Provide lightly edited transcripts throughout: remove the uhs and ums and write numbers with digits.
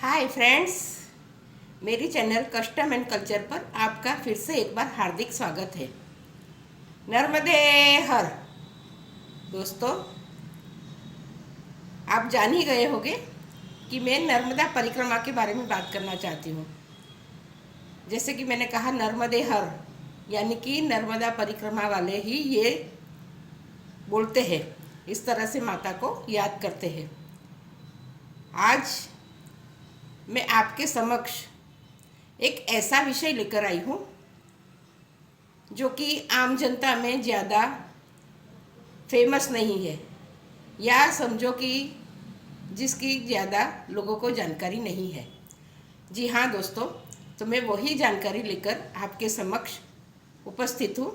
Hi friends, मेरी channel custom and culture पर आपका फिर से एक बार हार्दिक स्वागत है। नर्मदे हर। दोस्तों, आप जान ही गए होंगे कि मैं नर्मदा परिक्रमा के बारे में बात करना चाहती हूँ। जैसे कि मैंने कहा नर्मदे हर, यानी कि नर्मदा परिक्रमा वाले ही ये बोलते हैं, इस तरह से माता को याद करते हैं। आज मैं आपके समक्ष एक ऐसा विषय लेकर आई हूँ जो कि आम जनता में ज़्यादा फेमस नहीं है, या समझो कि जिसकी ज़्यादा लोगों को जानकारी नहीं है। जी हाँ दोस्तों, तो मैं वही जानकारी लेकर आपके समक्ष उपस्थित हूँ।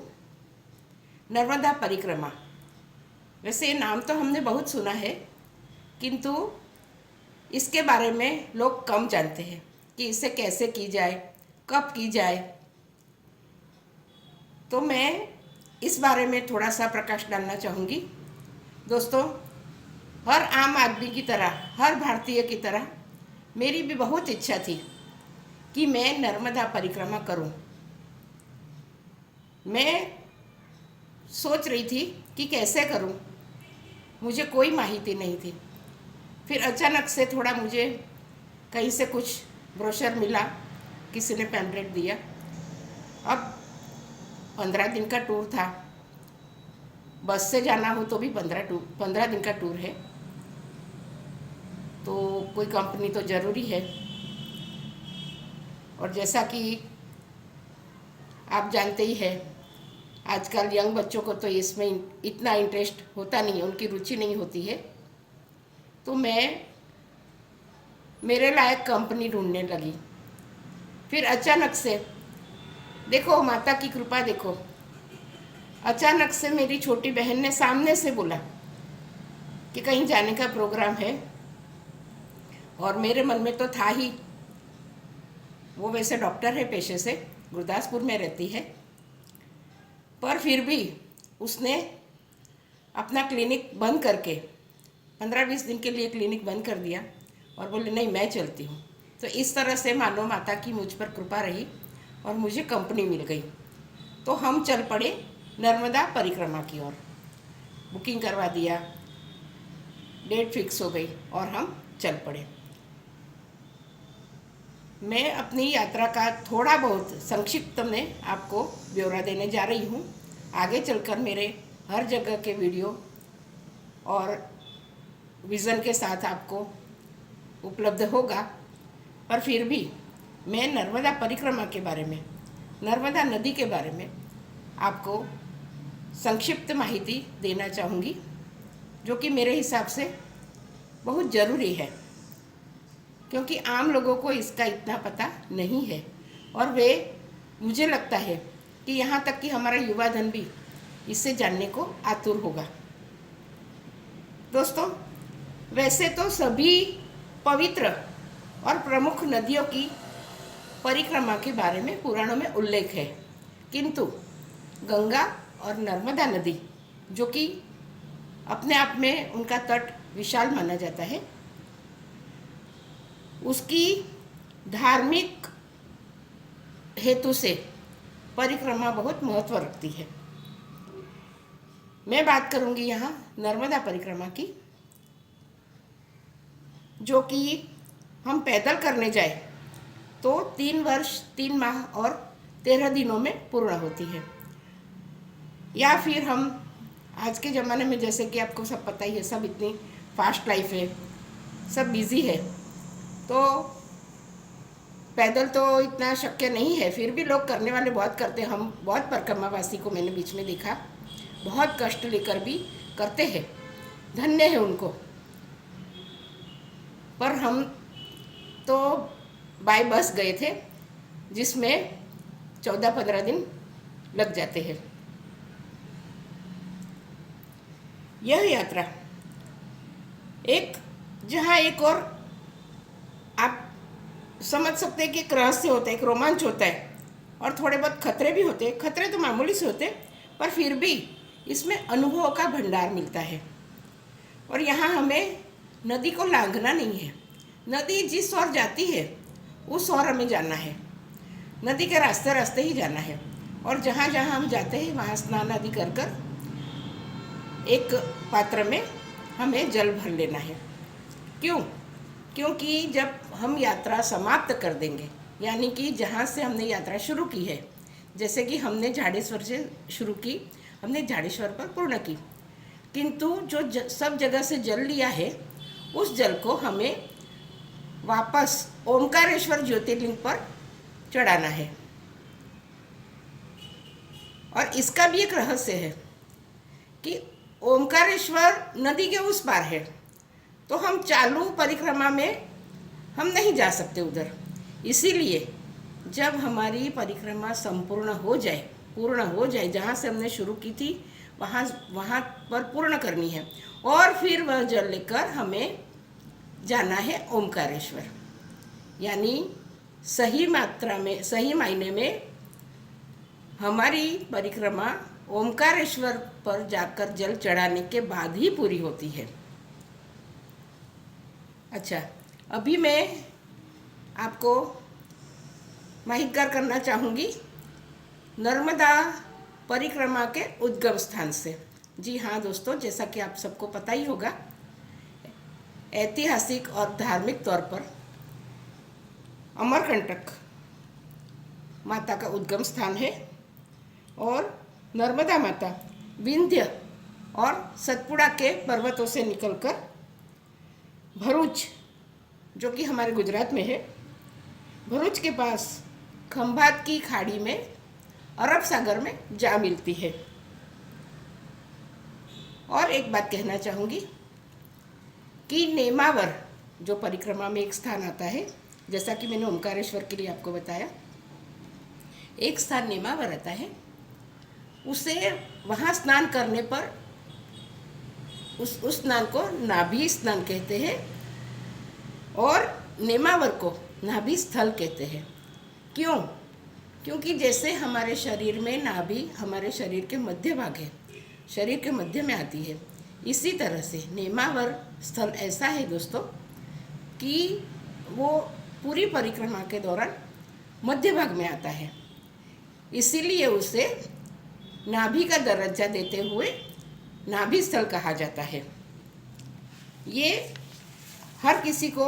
नर्मदा परिक्रमा, वैसे ये नाम तो हमने बहुत सुना है, किंतु इसके बारे में लोग कम जानते हैं कि इसे कैसे की जाए, कब की जाए। तो मैं इस बारे में थोड़ा सा प्रकाश डालना चाहूँगी। दोस्तों, हर आम आदमी की तरह, हर भारतीय की तरह मेरी भी बहुत इच्छा थी कि मैं नर्मदा परिक्रमा करूं। मैं सोच रही थी कि कैसे करूं, मुझे कोई माहिती नहीं थी। फिर अचानक से थोड़ा मुझे कहीं से कुछ ब्रोशर मिला, किसी ने पैम्पलेट दिया। अब 15 दिन का टूर था, बस से जाना हो तो भी 15 दिन का टूर है, तो कोई कंपनी तो ज़रूरी है। और जैसा कि आप जानते ही हैं, आजकल यंग बच्चों को तो इसमें इतना इंटरेस्ट होता नहीं है, उनकी रुचि नहीं होती है। तो मैं मेरे लायक कंपनी ढूंढने लगी। फिर अचानक से, देखो माता की कृपा देखो, अचानक से मेरी छोटी बहन ने सामने से बोला कि कहीं जाने का प्रोग्राम है। और मेरे मन में तो था ही, वो वैसे डॉक्टर है पेशे से, गुरदासपुर में रहती है, पर फिर भी उसने अपना क्लिनिक बंद करके 15-20 दिन के लिए क्लिनिक बंद कर दिया और बोले नहीं मैं चलती हूँ। तो इस तरह से मानो माता की मुझ पर कृपा रही और मुझे कंपनी मिल गई। तो हम चल पड़े नर्मदा परिक्रमा की ओर। बुकिंग करवा दिया, डेट फिक्स हो गई और हम चल पड़े। मैं अपनी यात्रा का थोड़ा बहुत संक्षिप्त में आपको ब्यौरा देने जा रही हूँ। आगे चलकर मेरे हर जगह के वीडियो और विज़न के साथ आपको उपलब्ध होगा, पर फिर भी मैं नर्मदा परिक्रमा के बारे में, नर्मदा नदी के बारे में आपको संक्षिप्त माहिती देना चाहूँगी, जो कि मेरे हिसाब से बहुत ज़रूरी है, क्योंकि आम लोगों को इसका इतना पता नहीं है। और वे, मुझे लगता है कि यहाँ तक कि हमारा युवा धन भी इससे जानने को आतुर होगा। दोस्तों, वैसे तो सभी पवित्र और प्रमुख नदियों की परिक्रमा के बारे में पुराणों में उल्लेख है, किंतु गंगा और नर्मदा नदी, जो कि अपने आप में उनका तट विशाल माना जाता है, उसकी धार्मिक हेतु से परिक्रमा बहुत महत्व रखती है। मैं बात करूंगी यहाँ नर्मदा परिक्रमा की, जो कि हम पैदल करने जाए तो 3 वर्ष 3 माह और 13 दिनों में पूर्ण होती है। या फिर हम आज के ज़माने में, जैसे कि आपको सब पता ही है, सब इतनी फास्ट लाइफ है, सब बिज़ी है, तो पैदल तो इतना शक्य नहीं है। फिर भी लोग करने वाले बहुत करते हैं। हम बहुत परिक्रमावासी को मैंने बीच में देखा, बहुत कष्ट लेकर भी करते हैं, धन्य है उनको। पर हम तो बाय बस गए थे, जिसमें 14-15 दिन लग जाते हैं। यह यात्रा जहाँ एक और आप समझ सकते हैं कि एक रहस्य होता है, एक रोमांच होता है, और थोड़े बहुत खतरे भी होते हैं। खतरे तो मामूली से होते हैं, पर फिर भी इसमें अनुभव का भंडार मिलता है। और यहाँ हमें नदी को लांघना नहीं है, नदी जिस ओर जाती है उस ओर हमें जाना है, नदी के रास्ते रास्ते ही जाना है। और जहाँ जहाँ हम जाते हैं वहाँ स्नान आदि कर कर एक पात्र में हमें जल भर लेना है। क्यों? क्योंकि जब हम यात्रा समाप्त कर देंगे, यानी कि जहाँ से हमने यात्रा शुरू की है, जैसे कि हमने झाड़ेश्वर से शुरू की, हमने झाड़ेश्वर पर पूर्ण की, किंतु जो सब जगह से जल लिया है उस जल को हमें वापस ओमकारेश्वर ज्योतिर्लिंग पर चढ़ाना है। और इसका भी एक रहस्य है कि ओमकारेश्वर नदी के उस पार है, तो हम चालू परिक्रमा में हम नहीं जा सकते उधर। इसीलिए जब हमारी परिक्रमा संपूर्ण हो जाए, पूर्ण हो जाए, जहाँ से हमने शुरू की थी वहाँ पर पूर्ण करनी है, और फिर वह जल लेकर हमें जाना है ओमकारेश्वर। यानी सही मात्रा में, सही मायने में हमारी परिक्रमा ओमकारेश्वर पर जाकर जल चढ़ाने के बाद ही पूरी होती है। अच्छा, अभी मैं आपको माहितगार करना चाहूँगी नर्मदा परिक्रमा के उद्गम स्थान से। जी हाँ दोस्तों, जैसा कि आप सबको पता ही होगा, ऐतिहासिक और धार्मिक तौर पर अमरकंटक माता का उद्गम स्थान है, और नर्मदा माता विंध्य और सतपुड़ा के पर्वतों से निकलकर भरूच, जो कि हमारे गुजरात में है, भरूच के पास खंभात की खाड़ी में अरब सागर में जा मिलती है। और एक बात कहना चाहूँगी कि नेमावर जो परिक्रमा में एक स्थान आता है, जैसा कि मैंने ओमकारेश्वर के लिए आपको बताया, एक स्थान नेमावर आता है, उसे वहाँ स्नान करने पर उस स्नान को नाभि स्नान कहते हैं, और नेमावर को नाभि स्थल कहते हैं। क्यों? क्योंकि जैसे हमारे शरीर में नाभि हमारे शरीर के मध्य भाग है, शरीर के मध्य में आती है, इसी तरह से नेमावर स्थल ऐसा है दोस्तों कि वो पूरी परिक्रमा के दौरान मध्य भाग में आता है। इसीलिए उसे नाभि का दर्जा देते हुए नाभि स्थल कहा जाता है। ये हर किसी को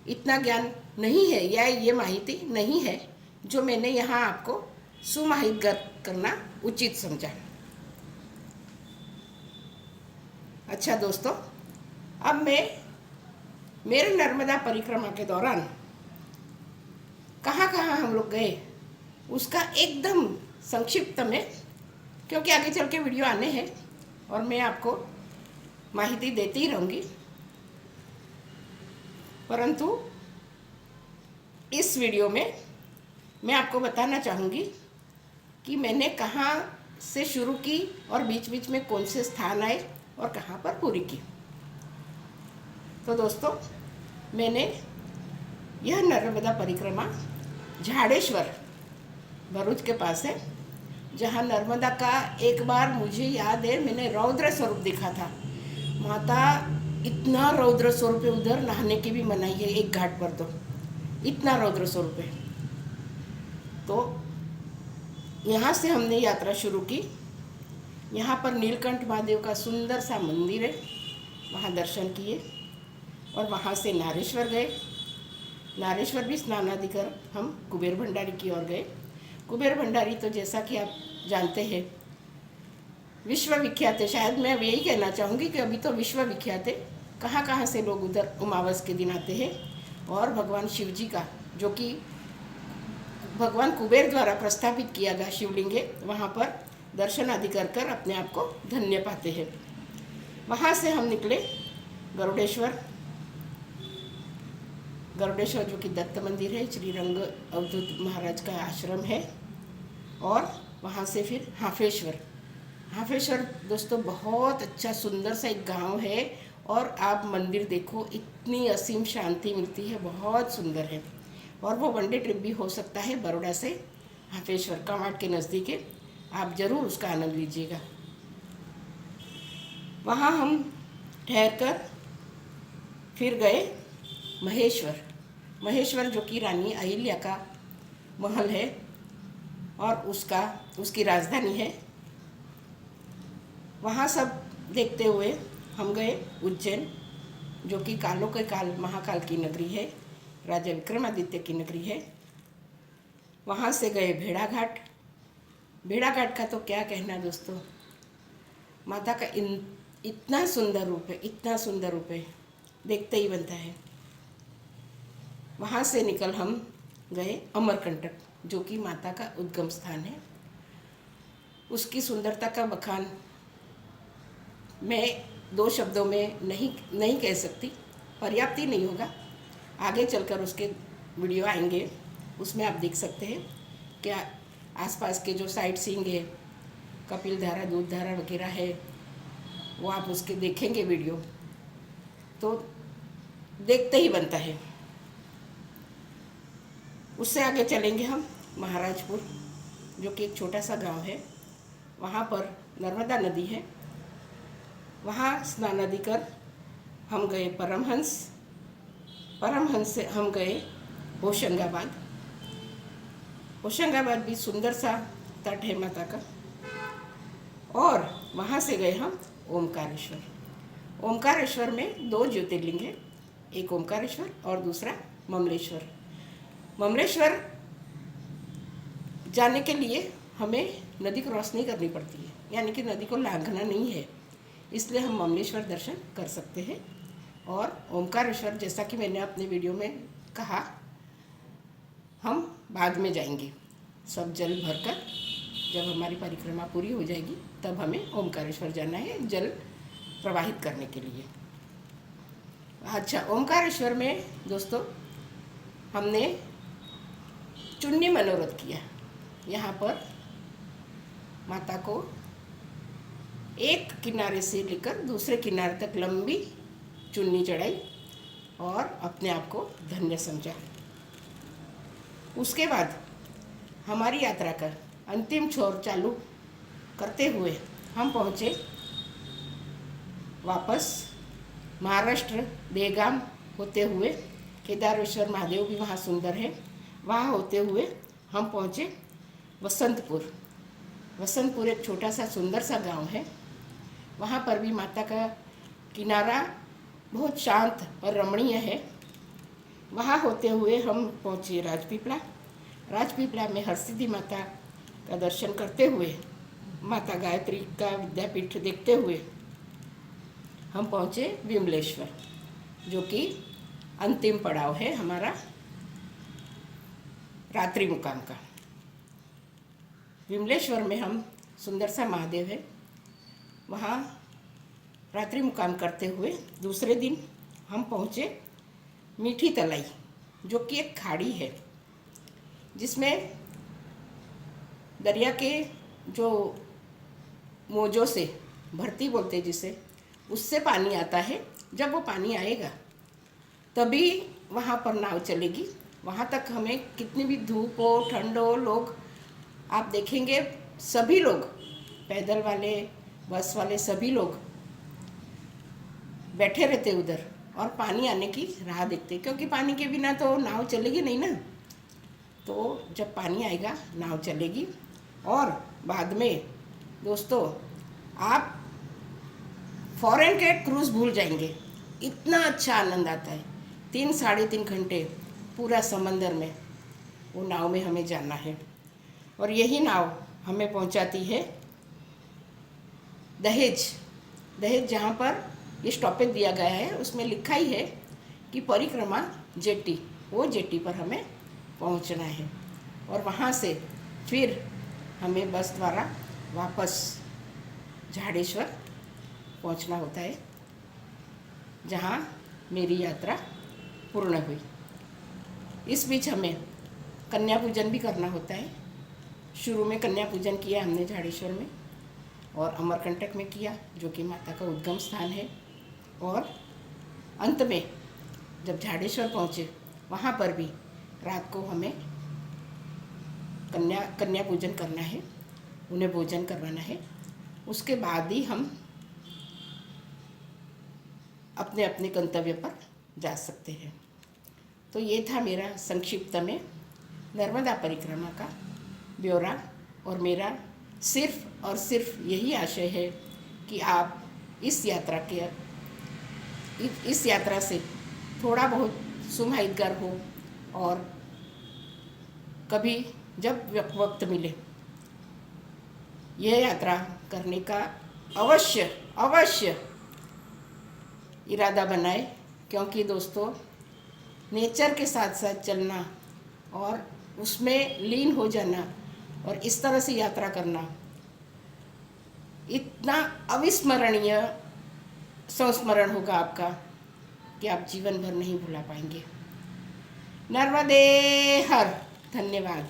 इतना ज्ञान नहीं है, या ये माहिती नहीं है, जो मैंने यहाँ आपको सुमाहितगार करना उचित समझा। अच्छा दोस्तों, अब मैं मेरे नर्मदा परिक्रमा के दौरान कहाँ कहाँ हम लोग गए उसका एकदम संक्षिप्त में, क्योंकि आगे चल के वीडियो आने हैं और मैं आपको माहिती देती ही रहूँगी, परंतु इस वीडियो में मैं आपको बताना चाहूँगी कि मैंने कहाँ से शुरू की और बीच बीच में कौन से स्थान आए और कहाँ पर पूरी की। तो दोस्तों, मैंने यह नर्मदा परिक्रमा झाड़ेश्वर भरूच के पास है, जहाँ नर्मदा का एक बार मुझे याद है मैंने रौद्र स्वरूप देखा था। माता इतना रौद्र स्वरूप है, उधर नहाने की भी मनाही है एक घाट पर, तो इतना रौद्र स्वरूप है। तो यहाँ से हमने यात्रा शुरू की। यहाँ पर नीलकंठ महादेव का सुंदर सा मंदिर है, वहाँ दर्शन किए और वहाँ से नारेश्वर गए। नारेश्वर भी स्नान आदि कर हम कुबेर भंडारी की ओर गए। कुबेर भंडारी तो जैसा कि आप जानते हैं विश्व विख्यात है। शायद मैं यही कहना चाहूँगी कि अभी तो विश्व विख्यात है। कहाँ कहाँ से लोग उधर उमावस के दिन आते हैं, और भगवान शिव जी का, जो कि भगवान कुबेर द्वारा प्रस्थापित किया गया शिवलिंग है, वहाँ पर दर्शन आदि कर कर अपने आप को धन्य पाते हैं। वहाँ से हम निकले गरुड़ेश्वर। गरुड़ेश्वर जो कि दत्त मंदिर है, श्रीरंग अवधूत महाराज का आश्रम है। और वहाँ से फिर हाफेश्वर। हाफेश्वर दोस्तों बहुत अच्छा सुंदर सा एक गांव है, और आप मंदिर देखो, इतनी असीम शांति मिलती है, बहुत सुंदर है। और वो वनडे ट्रिप भी हो सकता है बड़ौदा से हाफेश्वर, कामाठ के नज़दीक है। आप ज़रूर उसका आनंद लीजिएगा। वहाँ हम ठहर कर फिर गए महेश्वर। महेश्वर जो कि रानी अहिल्या का महल है और उसकी राजधानी है। वहाँ सब देखते हुए हम गए उज्जैन, जो कि कालों के काल महाकाल की नगरी है, राजा विक्रमादित्य की नगरी है। वहाँ से गए भेड़ाघाट। भेड़ाघाट का तो क्या कहना दोस्तों, माता का इतना सुंदर रूप है, इतना सुंदर रूप है, देखते ही बनता है। वहाँ से निकल हम गए अमरकंटक, जो कि माता का उद्गम स्थान है। उसकी सुंदरता का बखान मैं 2 शब्दों में नहीं कह सकती, पर्याप्त ही नहीं होगा। आगे चलकर उसके वीडियो आएंगे, उसमें आप देख सकते हैं कि आसपास के जो साइट सीइंग है, कपिल धारा, दूध धारा वगैरह है, वो आप उसके देखेंगे वीडियो तो देखते ही बनता है। उससे आगे चलेंगे हम महाराजपुर, जो कि एक छोटा सा गांव है। वहाँ पर नर्मदा नदी है। वहाँ स्नान आदि कर हम गए परमहंस से हम गए होशंगाबाद। होशंगाबाद भी सुंदर सा तट है माता का। और वहाँ से गए हम ओमकारेश्वर। ओमकारेश्वर में 2 ज्योतिर्लिंग है, एक ओमकारेश्वर और दूसरा ममलेश्वर। ममलेश्वर जाने के लिए हमें नदी क्रॉस नहीं करनी पड़ती है, यानी कि नदी को लांघना नहीं है, इसलिए हम ममलेश्वर दर्शन कर सकते हैं। और ओमकारेश्वर, जैसा कि मैंने अपने वीडियो में कहा, हम बाद में जाएंगे। सब जल भरकर जब हमारी परिक्रमा पूरी हो जाएगी तब हमें ओमकारेश्वर जाना है जल प्रवाहित करने के लिए। अच्छा, ओमकारेश्वर में दोस्तों हमने चुन्नी मनोरथ किया। यहाँ पर माता को एक किनारे से लेकर दूसरे किनारे तक लंबी चुन्नी चढ़ाई और अपने आप को धन्य समझा। उसके बाद हमारी यात्रा का अंतिम छोर चालू करते हुए हम पहुँचे वापस महाराष्ट्र, देगाम होते हुए। केदारेश्वर महादेव भी वहाँ सुंदर है। वहाँ होते हुए हम पहुँचे वसंतपुर। वसंतपुर एक छोटा सा सुंदर सा गांव है। वहाँ पर भी माता का किनारा बहुत शांत और रमणीय है। वहाँ होते हुए हम पहुँचे राजपीपला। राजपीपला में हरसिद्धि माता का दर्शन करते हुए, माता गायत्री का विद्यापीठ देखते हुए हम पहुँचे विमलेश्वर, जो कि अंतिम पड़ाव है हमारा रात्रि मुकाम का। विमलेश्वर में हम सुंदर सा महादेव है, वहाँ रात्रि मुकाम करते हुए दूसरे दिन हम पहुँचे मीठी तलाई, जो कि एक खाड़ी है जिसमें दरिया के जो मोजों से, भरती बोलते जिसे, उससे पानी आता है। जब वो पानी आएगा तभी वहाँ पर नाव चलेगी। वहाँ तक हमें कितनी भी धूप हो, ठंड हो, लोग आप देखेंगे सभी लोग, पैदल वाले, बस वाले, सभी लोग बैठे रहते उधर और पानी आने की राह देखते, क्योंकि पानी के बिना तो नाव चलेगी नहीं ना। तो जब पानी आएगा नाव चलेगी। और बाद में दोस्तों आप फॉरेन के क्रूज़ भूल जाएंगे, इतना अच्छा आनंद आता है। 3-3.5 घंटे पूरा समंदर में वो नाव में हमें जाना है। और यही नाव हमें पहुंचाती है दहेज। दहेज जहाँ पर ये स्टॉपेज दिया गया है उसमें लिखा ही है कि परिक्रमा जेटी, वो जेटी पर हमें पहुंचना है। और वहाँ से फिर हमें बस द्वारा वापस झाड़ेश्वर पहुंचना होता है, जहाँ मेरी यात्रा पूर्ण हुई। इस बीच हमें कन्या पूजन भी करना होता है। शुरू में कन्या पूजन किया हमने झाड़ेश्वर में और अमरकंटक में किया, जो कि माता का उद्गम स्थान है। और अंत में जब झाड़ेश्वर पहुँचे वहाँ पर भी रात को हमें कन्या पूजन करना है, उन्हें भोजन करवाना है। उसके बाद ही हम अपने अपने गंतव्य पर जा सकते हैं। तो ये था मेरा संक्षिप्त में नर्मदा परिक्रमा का ब्यौरा। और मेरा सिर्फ और सिर्फ यही आशय है कि आप इस यात्रा से थोड़ा बहुत सुमाहितगर हो और कभी जब वक्त मिले यह यात्रा करने का अवश्य अवश्य इरादा बनाए। क्योंकि दोस्तों, नेचर के साथ साथ चलना और उसमें लीन हो जाना और इस तरह से यात्रा करना इतना अविस्मरणीय संस्मरण होगा आपका कि आप जीवन भर नहीं भुला पाएंगे। नर्मदे हर। धन्यवाद।